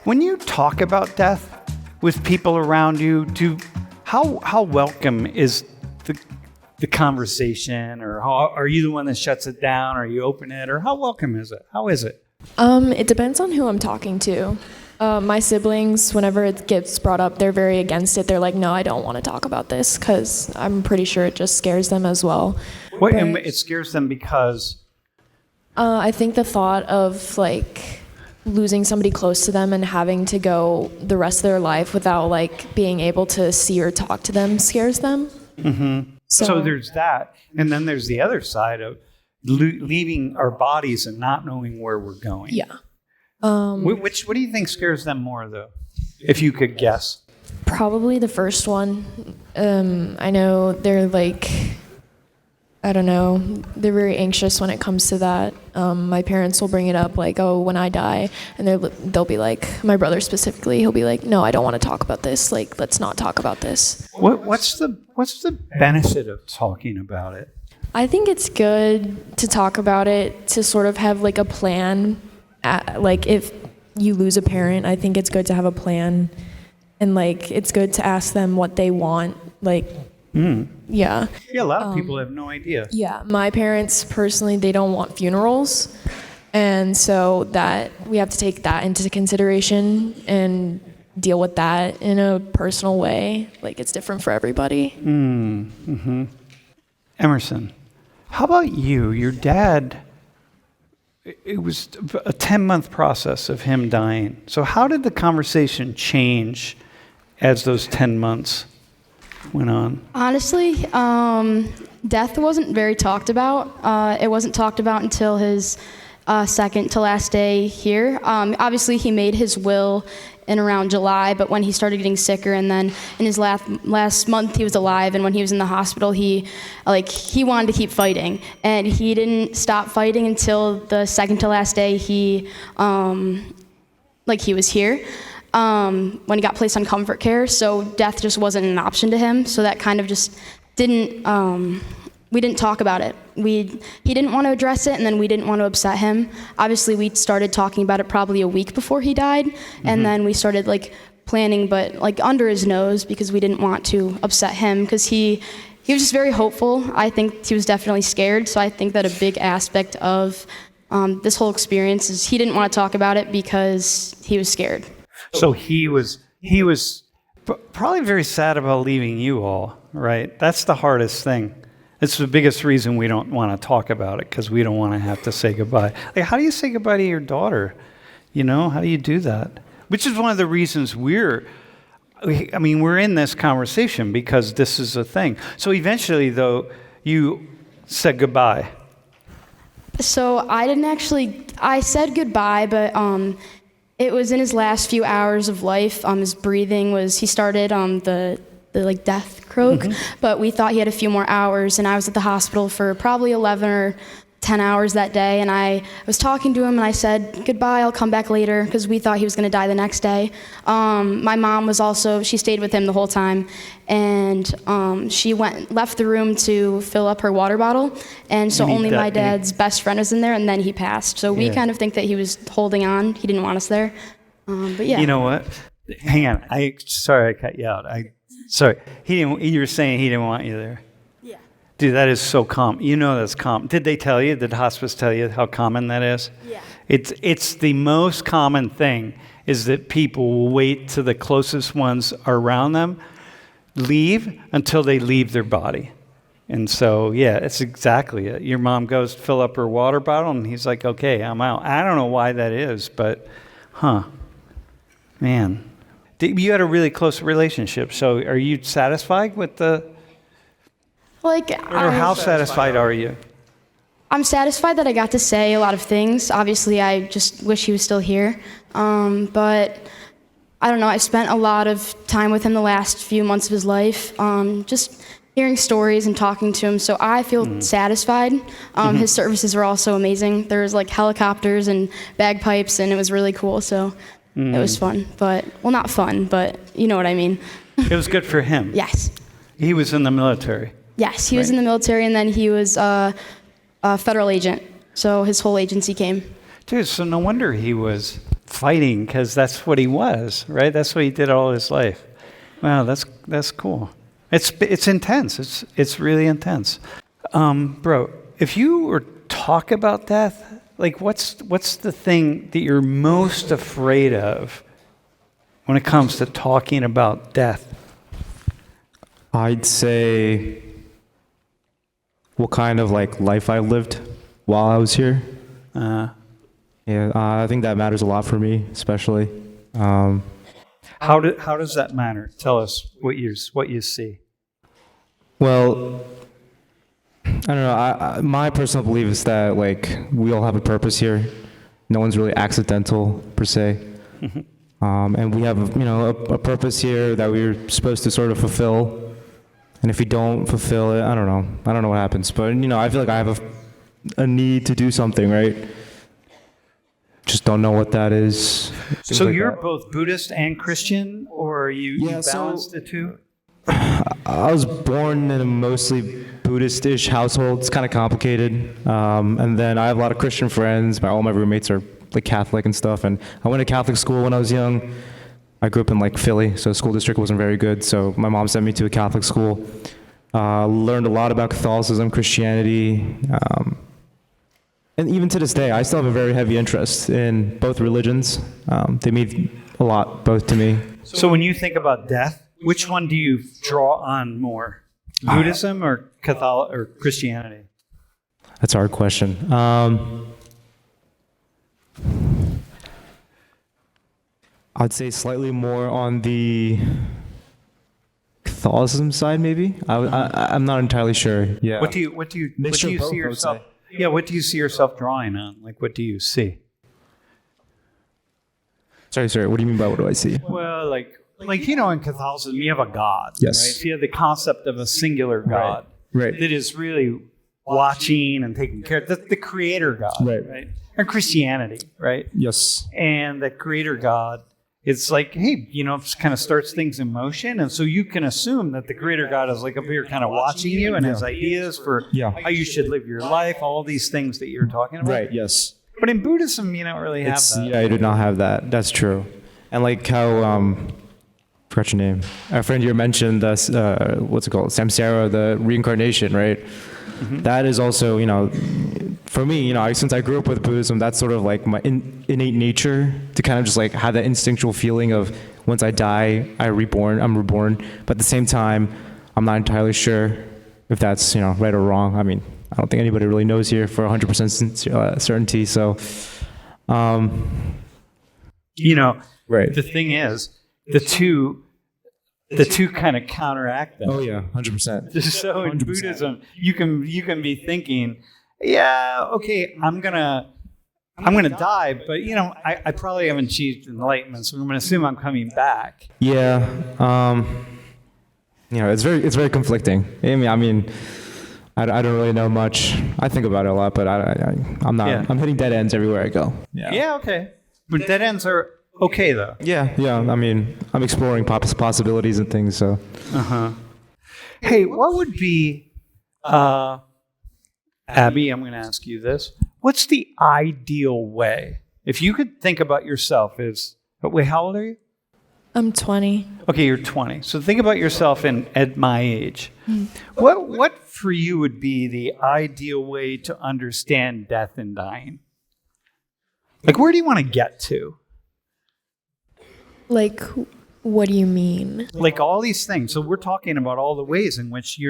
When you talk about death with people around you, how welcome is the conversation, or are you the one that shuts it down, or you open it, or how welcome is it? How is it? It depends on who I'm talking to. My siblings, whenever it gets brought up, they're very against it. They're like, no, I don't want to talk about this, because I'm pretty sure it just scares them as well. And it scares them because? I think the thought of like losing somebody close to them and having to go the rest of their life without like being able to see or talk to them scares them. Mm-hmm. So there's that. And then there's the other side of leaving our bodies and not knowing where we're going. Yeah. What do you think scares them more, though, if you could guess? Probably the first one. I know they're like, I don't know, they're very anxious when it comes to that. My parents will bring it up like, oh, when I die, and they'll be like, my brother specifically, he'll be like, no, I don't want to talk about this. Like, let's not talk about this. What's the benefit of talking about it? I think it's good to talk about it, to sort of have like a plan. Like if you lose a parent, I think it's good to have a plan, and like it's good to ask them what they want. Like, yeah. Yeah, a lot of people have no idea. Yeah, my parents personally, they don't want funerals, and so that we have to take that into consideration and deal with that in a personal way. Like it's different for everybody. Mm-hmm. Emerson, how about you? Your dad, it was a 10-month process of him dying. So how did the conversation change as those 10 months went on? Honestly, death wasn't very talked about. It wasn't talked about until his second to last day here. Obviously, he made his will in around July, but when he started getting sicker, and then in his last month he was alive, and when he was in the hospital, he wanted to keep fighting, and he didn't stop fighting until the second to last day he was here. When he got placed on comfort care, so death just wasn't an option to him. So that kind of just didn't. We didn't talk about it. He didn't want to address it, and then we didn't want to upset him. Obviously, we started talking about it probably a week before he died, and then we started like planning, but like under his nose, because we didn't want to upset him, because he was just very hopeful. I think he was definitely scared. So I think that a big aspect of this whole experience is he didn't want to talk about it because he was scared. So he was probably very sad about leaving you all, right? That's the hardest thing. It's the biggest reason we don't want to talk about it, because we don't want to have to say goodbye. Like, how do you say goodbye to your daughter? You know, how do you do that? Which is one of the reasons we're in this conversation, because this is a thing. So eventually, though, you said goodbye. So I said goodbye, but it was in his last few hours of life. His breathing he started the like death croak, but we thought he had a few more hours, and I was at the hospital for probably 11 or 10 hours that day, and I was talking to him, and I said, goodbye, I'll come back later, because we thought he was going to die the next day. My mom she stayed with him the whole time, and she left the room to fill up her water bottle, and so only my dad's best friend was in there, and then he passed. So we kind of think that he was holding on. He didn't want us there. But yeah. You know what? Hang on. Sorry I cut you out. Sorry. You were saying he didn't want you there. Yeah. Dude, that is so common. You know that's common. Did they tell you? Did the hospice tell you how common that is? Yeah. It's the most common thing, is that people will wait till the closest ones around them leave until they leave their body. And so, yeah, it's exactly it. Your mom goes to fill up her water bottle, and he's like, okay, I'm out. I don't know why that is, but, man. You had a really close relationship, so are you satisfied with or how satisfied are you? I'm satisfied that I got to say a lot of things. Obviously, I just wish he was still here. But I don't know, I spent a lot of time with him the last few months of his life, just hearing stories and talking to him, so I feel satisfied. His services were also amazing. There was like helicopters and bagpipes, and it was really cool, so it was fun. Not fun, but you know what I mean. It was good for him. Yes. He was in the military. Yes, he was in the military, and then he was a federal agent, so his whole agency came. Dude, so no wonder he was fighting because that's what he was, right? That's what he did all his life. Wow, that's cool. It's intense. It's really intense. Bro, if you were talk about death, like what's the thing that you're most afraid of when it comes to talking about death? I'd say what kind of like life I lived while I was here. I think that matters a lot for me, especially. How does that matter? Tell us what you see. Well, I don't know. My personal belief is that like we all have a purpose here. No one's really accidental per se, and we have a purpose here that we're supposed to sort of fulfill. And if we don't fulfill it, I don't know what happens. But I feel like I have a need to do something, right? Just don't know what that is. So like you're both Buddhist and Christian, or you balance the two? I was born in a mostly Buddhist-ish household. It's kind of complicated. And then I have a lot of Christian friends. All my roommates are like Catholic and stuff. And I went to Catholic school when I was young. I grew up in like Philly, so the school district wasn't very good. So my mom sent me to a Catholic school. Learned a lot about Catholicism, Christianity. And even to this day, I still have a very heavy interest in both religions. They mean a lot, both to me. So when you think about death, which one do you draw on more? Buddhism or Catholic or Christianity? That's a hard question. I'd say slightly more on the Catholicism side, maybe. I'm not entirely sure. Yeah. What do you see yourself? Yeah, what do you see yourself drawing on? Like, what do you see? Sorry. What do you mean by what do I see? Well, like in Catholicism, you have a God. Yes. Right? You have the concept of a singular God. Right. That is really watching and taking care of the creator God. Right. And Christianity, right? Yes. And the creator God, it's like, hey, kind of starts things in motion. And so you can assume that the creator God is like up here kind of watching you and has ideas for how you should live your life, all these things that you're talking about. Right, yes. But in Buddhism, you don't really have that. Yeah, I do not have that. That's true. And like how, forgot your name. A friend here mentioned this, what's it called? Samsara, the reincarnation, right? Mm-hmm. That is also, for me, since I grew up with Buddhism, that's sort of like my innate nature to kind of just like have that instinctual feeling of once I die, I'm reborn. But at the same time, I'm not entirely sure if that's, right or wrong. I mean, I don't think anybody really knows here for 100% certainty. So, right. The thing is, the two kind of counteract them. Oh yeah, 100%. So in 100%. Buddhism, you can be thinking, yeah, okay, I'm gonna die, but I probably haven't achieved enlightenment, so I'm gonna assume I'm coming back. Yeah, it's very conflicting. I mean, I don't really know much. I think about it a lot, but I'm not. Yeah. I'm hitting dead ends everywhere I go. Yeah. Okay. But dead ends are okay though. Yeah. I mean, I'm exploring possibilities and things. So. Hey, what would be, Abby? I'm going to ask you this. What's the ideal way? If you could think about yourself as, wait, how old are you? I'm 20. Okay, you're 20. So think about yourself at my age. What for you would be the ideal way to understand death and dying? Like, where do you want to get to? Like, what do you mean? Like all these things. So we're talking about all the ways in which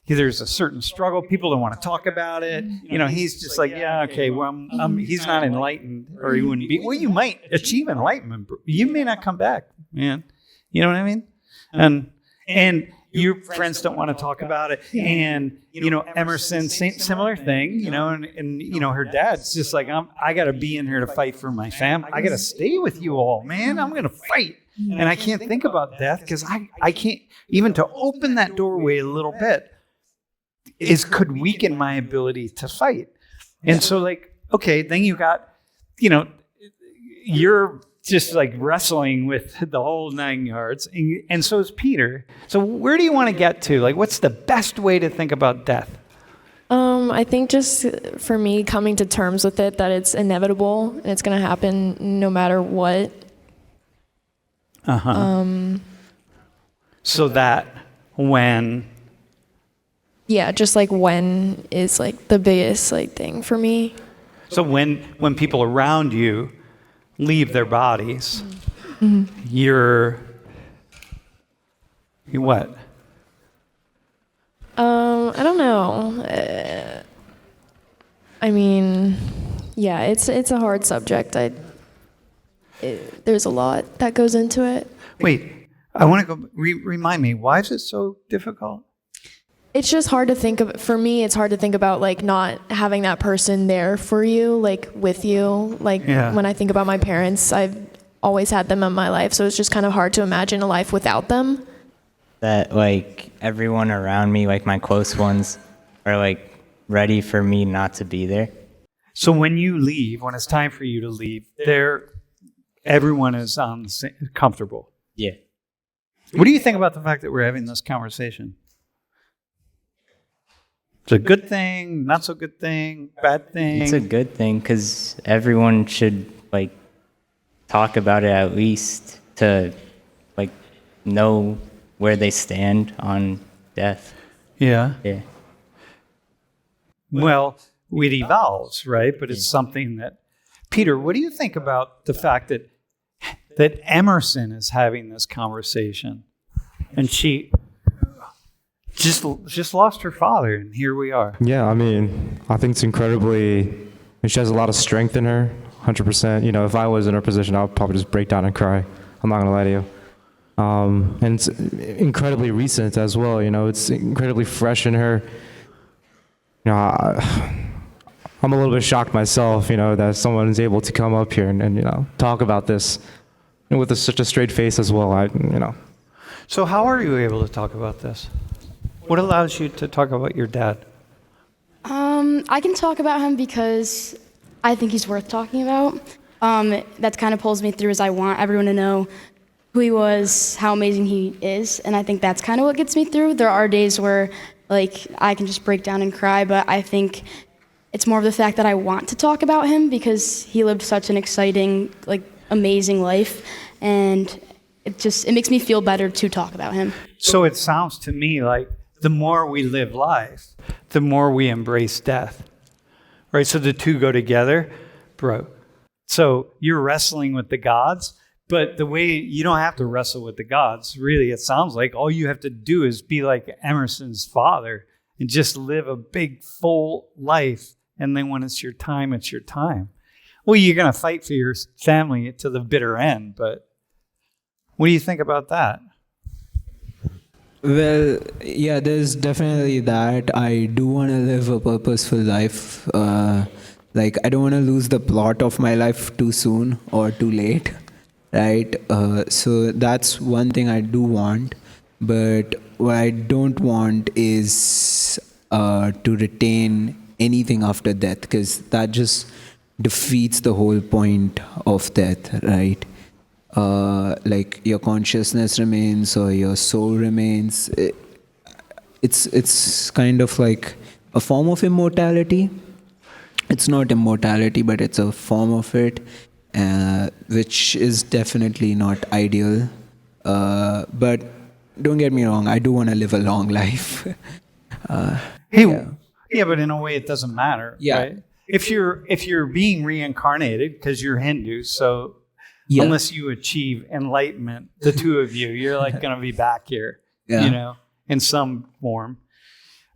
there's a certain struggle. People don't want to talk about it. He's just like, yeah, okay, well, he's not enlightened, or he wouldn't be. Well, you might achieve enlightenment. You may not come back, man. You know what I mean? And your friends don't want to talk about it. And, Emerson, similar thing, and her dad's just like, I got to be in here to fight for my family. I got to stay with you all, man. I'm going to fight. And I can't think about death because I can't, even to open that doorway a little bit could weaken my ability to fight. And so okay, then you got, you're just like wrestling with the whole 9 yards. And so is Peter. So where do you want to get to? Like, what's the best way to think about death? I think just for me coming to terms with it, that it's inevitable and it's going to happen no matter what. So that when, Yeah, just like when is like the biggest like thing for me. so when people around you leave their bodies, you're you what? I don't know. I mean, yeah, it's a hard subject. There's a lot that goes into it. Wait, I want to go. Remind me, why is it so difficult? It's just hard to think of. For me, it's hard to think about like not having that person there for you, like with you. Like Yeah. when I think about my parents, I've always had them in my life, so it's just kind of hard to imagine a life without them. That like everyone around me, like my close ones, are like ready for me not to be there. So when you leave, when it's time for you to leave, everyone is comfortable. Yeah. What do you think about the fact that we're having this conversation? It's a good thing, not so good thing, bad thing. It's a good thing because everyone should like talk about it at least to like know where they stand on death. Yeah. Yeah. Well, it evolves, right? But it's something that. Peter, what do you think about the fact that Emerson is having this conversation, and she just lost her father, and here we are. Yeah, I mean, I think it's incredibly. She has a lot of strength in her, 100%. You know, if I was in her position, I would probably just break down and cry. I'm not gonna lie to you. And it's incredibly recent as well. You know, it's incredibly fresh in her. You know, I'm a little bit shocked myself. You know, that someone is able to come up here and you know talk about this, and with such a straight face as well. So how are you able to talk about this? What allows you to talk about your dad? I can talk about him because I think he's worth talking about. That kind of pulls me through as I want everyone to know who he was, how amazing he is, and I think that's kind of what gets me through. There are days where, like, I can just break down and cry, but I think it's more of the fact that I want to talk about him because he lived such an exciting, like, amazing life, and it makes me feel better to talk about him. So it sounds to me like the more we live life, the more we embrace death, right? So the two go together, bro. So you're wrestling with the gods, but the way you don't have to wrestle with the gods, really, it sounds like all you have to do is be like Emerson's father and just live a big, full life. And then when it's your time, it's your time. Well, you're going to fight for your family to the bitter end, but what do you think about that? Well, yeah, there's definitely that. I do want to live a purposeful life. Like, I don't want to lose the plot of my life too soon or too late, right? So that's one thing I do want. But what I don't want is to retain anything after death, because that just defeats the whole point of death, right? Like your consciousness remains or your soul remains. It's kind of like a form of immortality. It's not immortality, but it's a form of it, which is definitely not ideal. But don't get me wrong, I do want to live a long life. Yeah, but in a way, it doesn't matter. Yeah. Right? If you're being reincarnated because you're Hindu, so Yeah. unless you achieve enlightenment, the two of you, you're like going to be back here, Yeah. you know, in some form.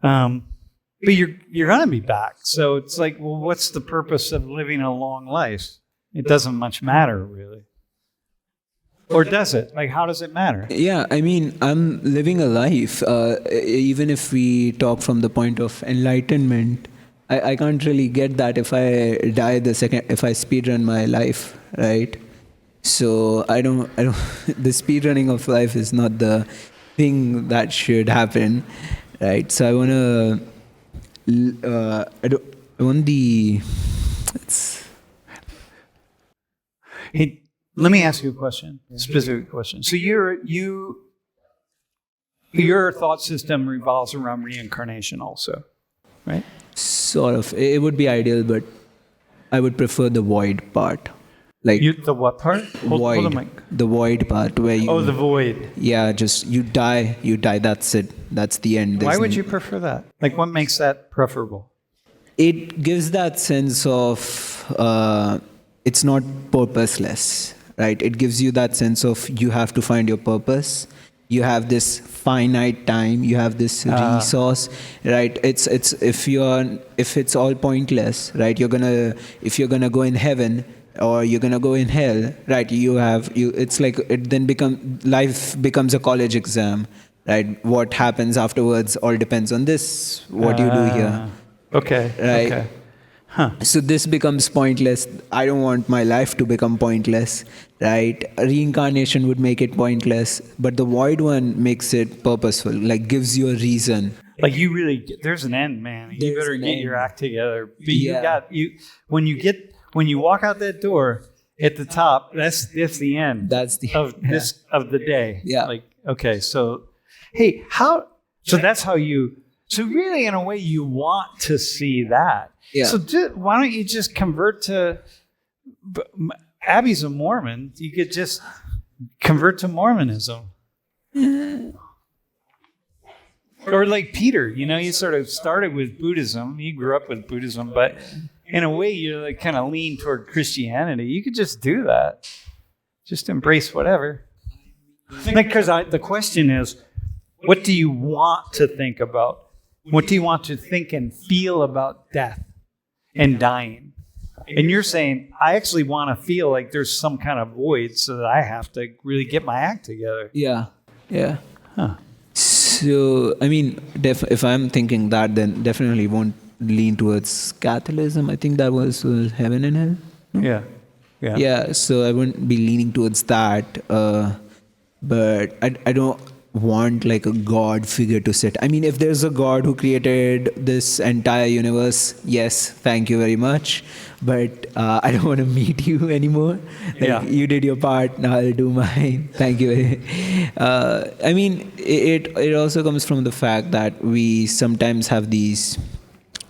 But you're going to be back. So it's like, well, what's the purpose of living a long life? It doesn't much matter, really. Or does it? Like, how does it matter? Yeah, I mean, I'm living a life. Even if we talk from the point of enlightenment, I can't really get that if I die if I speedrun my life, right? So I don't. The speedrunning of life is not the thing that should happen, right? So I wanna. I want the. Hey, let me ask you a question, specific question. So your thought system revolves around reincarnation also, right? Sort of. It would be ideal, but I would prefer the void part. Like The what part? void. Hold the mic. The void part where you. Oh, the void. Yeah, just you die. That's it. That's the end. Why There's would no- you prefer that? Like, what makes that preferable? It gives that sense of it's not purposeless, right? It gives you that sense of you have to find your purpose. You have this finite time. You have this resource, right? It's if it's all pointless, right? If you're gonna go in heaven or you're gonna go in hell, right? It's like it then life becomes a college exam, right? What happens afterwards all depends on this. What you do here. Okay. Right. Okay. So this becomes pointless. I don't want my life to become pointless, right? Reincarnation would make it pointless, but the void one makes it purposeful, like gives you a reason. Like there's an end, man. You There's better an get your end. act together. But Yeah. when you walk out that door at the top, that's the end. That's the of the day. Yeah. Like, okay, so hey, so that's how so really in a way you want to see that. Yeah. So why don't you just convert to Abby's a Mormon. You could just convert to Mormonism. Or like Peter, you sort of started with Buddhism. You grew up with Buddhism, but in a way you like kind of lean toward Christianity. You could just do that. Just embrace whatever. Because the question is, what do you want to think about? What do you want to think and feel about death and dying? And you're saying, I actually want to feel like there's some kind of void so that I have to really get my act together. Yeah. Huh. So, I mean, if I'm thinking that, then definitely won't lean towards Catholicism. I think that was heaven and hell. Yeah. Yeah, so I wouldn't be leaning towards that. But I don't want like a god figure to sit. I mean, if there's a god who created this entire universe, yes, thank you very much. But I don't want to meet you anymore. Like, Yeah. You did your part, now I'll do mine. Thank you. I mean, it also comes from the fact that we sometimes have these.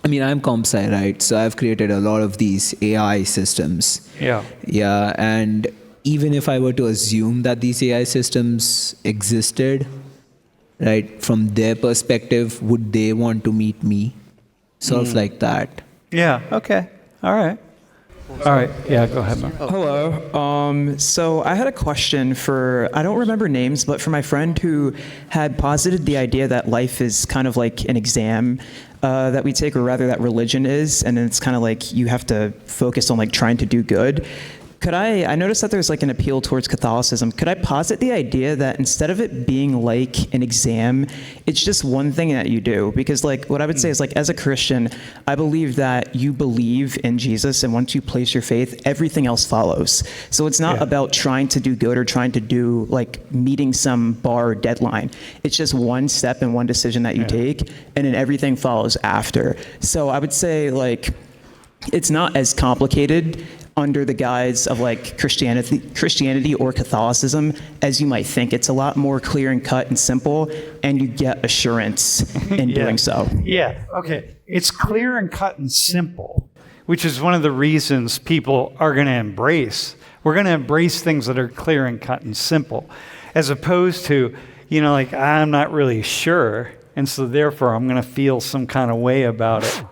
I mean, I'm comp sci, right? So I've created a lot of these AI systems. Yeah. Yeah, and even if I were to assume that these AI systems existed, right, from their perspective, would they want to meet me? Sort of like that. Yeah. Okay. All right. Yeah, go ahead, Mark. Hello. So I had a question I don't remember names, but for my friend who had posited the idea that life is kind of like an exam that we take, or rather that religion is, and it's kind of like you have to focus on like trying to do good. I noticed that there's like an appeal towards Catholicism. Could I posit the idea that instead of it being like an exam, it's just one thing that you do? Because like what I would say is like as a Christian, I believe that you believe in Jesus, and once you place your faith, everything else follows. So it's not about trying to do good or trying to do like meeting some bar or deadline. It's just one step and one decision that you take, and then everything follows after. So I would say like it's not as complicated under the guise of like Christianity or Catholicism as you might think. It's a lot more clear and cut and simple, and you get assurance in doing so. Yeah. Okay. It's clear and cut and simple, which is one of the reasons people are going to embrace. We're going to embrace things that are clear and cut and simple, as opposed to, like, I'm not really sure, and so therefore I'm going to feel some kind of way about it.